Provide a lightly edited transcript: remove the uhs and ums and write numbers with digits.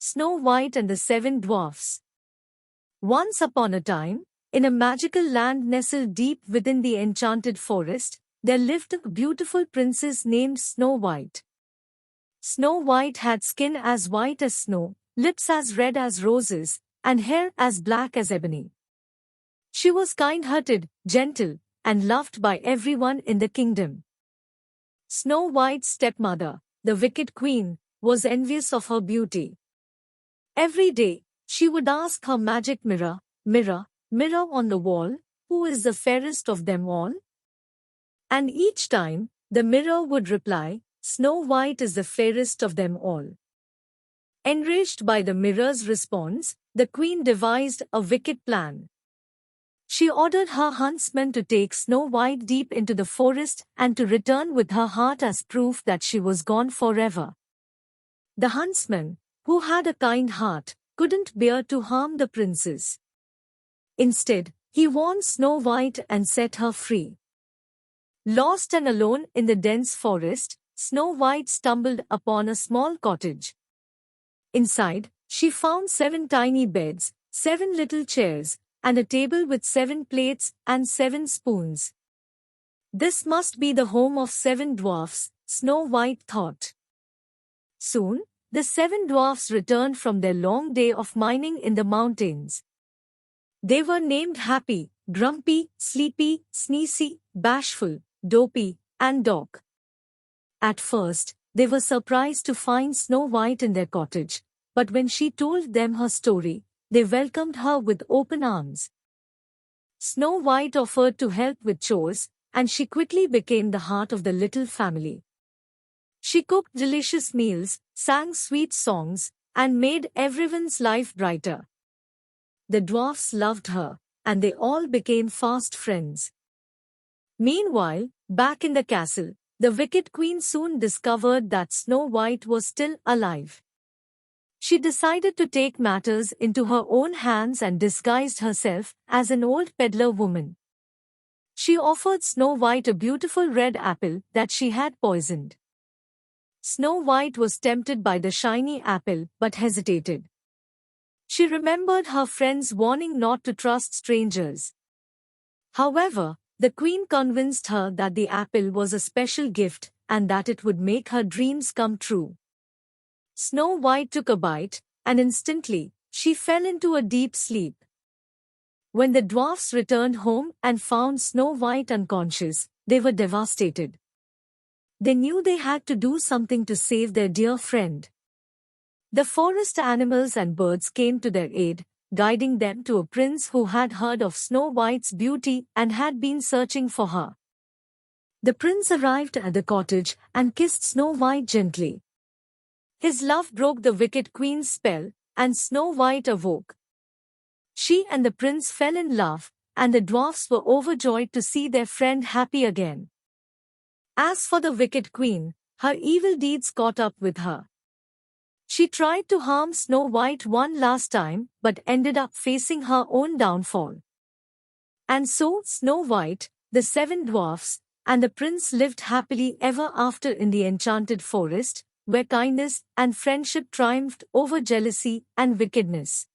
Snow White and the Seven Dwarfs. Once upon a time, in a magical land nestled deep within the enchanted forest, there lived a beautiful princess named Snow White. Snow White had skin as white as snow, lips as red as roses, and hair as black as ebony. She was kind-hearted, gentle, and loved by everyone in the kingdom. Snow White's stepmother, the wicked queen, was envious of her beauty. Every day, she would ask her magic mirror, "Mirror, mirror on the wall, who is the fairest of them all?" And each time, the mirror would reply, "Snow White is the fairest of them all." Enraged by the mirror's response, the queen devised a wicked plan. She ordered her huntsmen to take Snow White deep into the forest and to return with her heart as proof that she was gone forever. The huntsman, who had a kind heart, couldn't bear to harm the princess. Instead, he warned Snow White and set her free. Lost and alone in the dense forest, Snow White stumbled upon a small cottage. Inside, she found 7 tiny beds, 7 little chairs, and a table with 7 plates and 7 spoons. This must be the home of 7 dwarfs, Snow White thought. Soon, the 7 dwarfs returned from their long day of mining in the mountains. They were named Happy, Grumpy, Sleepy, Sneezy, Bashful, Dopey, and Dog. At first, they were surprised to find Snow White in their cottage, but when she told them her story, they welcomed her with open arms. Snow White offered to help with chores, and she quickly became the heart of the little family. She cooked delicious meals, sang sweet songs, and made everyone's life brighter. The dwarfs loved her, and they all became fast friends. Meanwhile, back in the castle, the wicked queen soon discovered that Snow White was still alive. She decided to take matters into her own hands and disguised herself as an old peddler woman. She offered Snow White a beautiful red apple that she had poisoned. Snow White was tempted by the shiny apple but hesitated. She remembered her friend's warning not to trust strangers. However, the queen convinced her that the apple was a special gift and that it would make her dreams come true. Snow White took a bite, and instantly, she fell into a deep sleep. When the dwarfs returned home and found Snow White unconscious, they were devastated. They knew they had to do something to save their dear friend. The forest animals and birds came to their aid, guiding them to a prince who had heard of Snow White's beauty and had been searching for her. The prince arrived at the cottage and kissed Snow White gently. His love broke the wicked queen's spell, and Snow White awoke. She and the prince fell in love, and the dwarfs were overjoyed to see their friend happy again. As for the wicked queen, her evil deeds caught up with her. She tried to harm Snow White one last time, but ended up facing her own downfall. And so Snow White, the 7 dwarfs, and the prince lived happily ever after in the enchanted forest, where kindness and friendship triumphed over jealousy and wickedness.